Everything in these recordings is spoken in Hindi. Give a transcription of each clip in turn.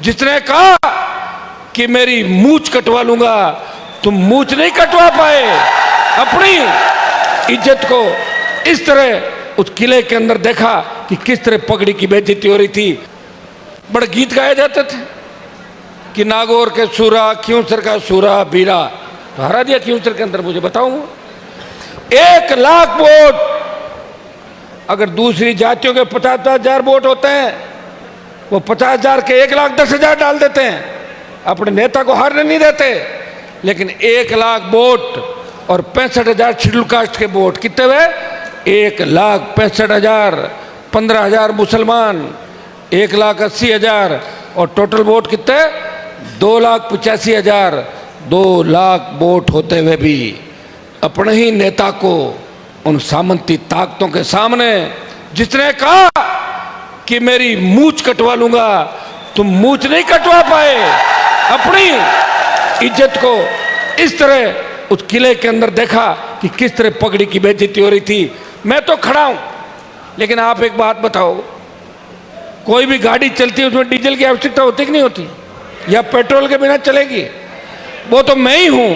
जिसने कहा कि मेरी मूंछ कटवा लूंगा, तुम मूंछ नहीं कटवा पाए। अपनी इज्जत को इस तरह उस किले के अंदर देखा कि किस तरह पगड़ी की बेइज्जती हो रही थी। बड़े गीत गाए जाते थे कि नागौर के सूरा, क्यूंसर का सूरा बीरा, तो हरा दिया क्यूंसर के अंदर। मुझे बताऊं 1 लाख वोट, अगर दूसरी जातियों के 50,000 वोट होते हैं, वो 50,000 के 1,10,000 डाल देते हैं, अपने नेता को हारने नहीं देते। लेकिन 1 लाख वोट और 65,000 शेड्यूल कास्ट के वोट कितने हुए? 1,65,000, 15,000 मुसलमान, 1,80,000 और टोटल वोट कितने? 2,85,000। 2 लाख वोट होते हुए भी अपने ही नेता को उन सामंती ताकतों के सामने, जिसने कहा कि मेरी मूंछ कटवा लूंगा, तुम मूंछ नहीं कटवा पाए। अपनी इज्जत को इस तरह उस किले के अंदर देखा कि किस तरह पगड़ी की बेइज्जती हो रही थी। मैं तो खड़ा हूं, लेकिन आप एक बात बताओ, कोई भी गाड़ी चलती है उसमें डीजल की आवश्यकता होती कि नहीं होती, या पेट्रोल के बिना चलेगी? वो तो मैं ही हूं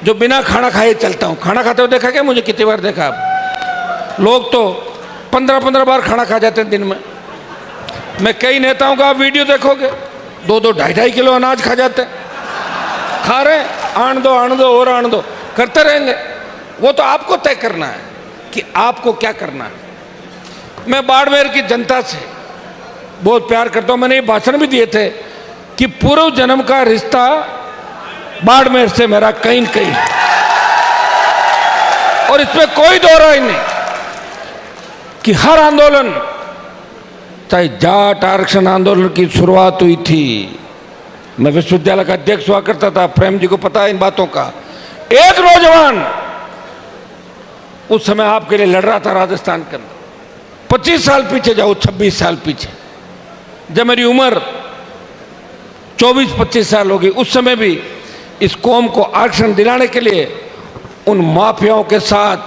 जो बिना खाना खाए चलता हूं। खाना खाते हुए देखा क्या? मुझे कितनी बार देखा आप? लोग तो 15-15 बार खाना खा जाते हैं दिन में। मैं कई नेताओं का आप वीडियो देखोगे 2-2, 2.5 किलो अनाज खा जाते हैं। खा रहे आन दो और आन दो करते रहेंगे। वो तो आपको तय करना है कि आपको क्या करना है। मैं बाड़मेर की जनता से बहुत प्यार करता हूं। मैंने ये भाषण भी दिए थे कि पूर्व जन्म का रिश्ता बाड़मेर से मेरा कहीं न कहीं, और इसमें कोई दो राय नहीं कि हर आंदोलन, चाहे जाट आरक्षण आंदोलन की शुरुआत हुई थी, मैं विश्वविद्यालय का अध्यक्ष हुआ करता था, प्रेम जी को पता है इन बातों का। एक नौजवान उस समय आपके लिए लड़ रहा था राजस्थान के अंदर। 25 साल पीछे जाओ, 26 साल पीछे, जब मेरी उम्र 24-25 साल होगी, उस समय भी इस कौम को आरक्षण दिलाने के लिए उन माफियाओं के साथ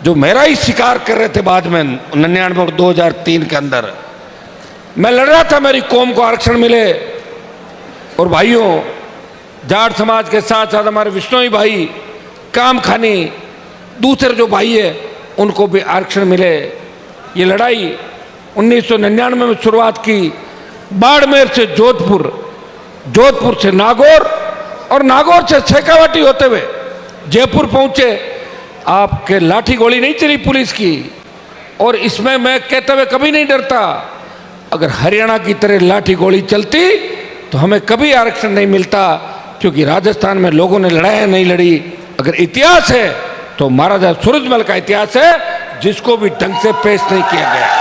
जो मेरा ही शिकार कर रहे थे, बाद में 99 और 2003 के अंदर मैं लड़ रहा था मेरी कौम को आरक्षण मिले। और भाइयों, जाट समाज के साथ साथ हमारे विष्णोई भाई, कामखानी, दूसरे जो भाई है, उनको भी आरक्षण मिले। ये लड़ाई 1999 में शुरुआत की, बाड़मेर से जोधपुर, जोधपुर से नागौर और नागौर से शेखावाटी होते हुए जयपुर पहुंचे। आपके लाठी गोली नहीं चली पुलिस की, और इसमें मैं कहते हुए कभी नहीं डरता। अगर हरियाणा की तरह लाठी गोली चलती तो हमें कभी आरक्षण नहीं मिलता, क्योंकि राजस्थान में लोगों ने लड़ाई नहीं लड़ी। अगर इतिहास है तो महाराजा सूरजमल का इतिहास है, जिसको भी ढंग से पेश नहीं किया गया।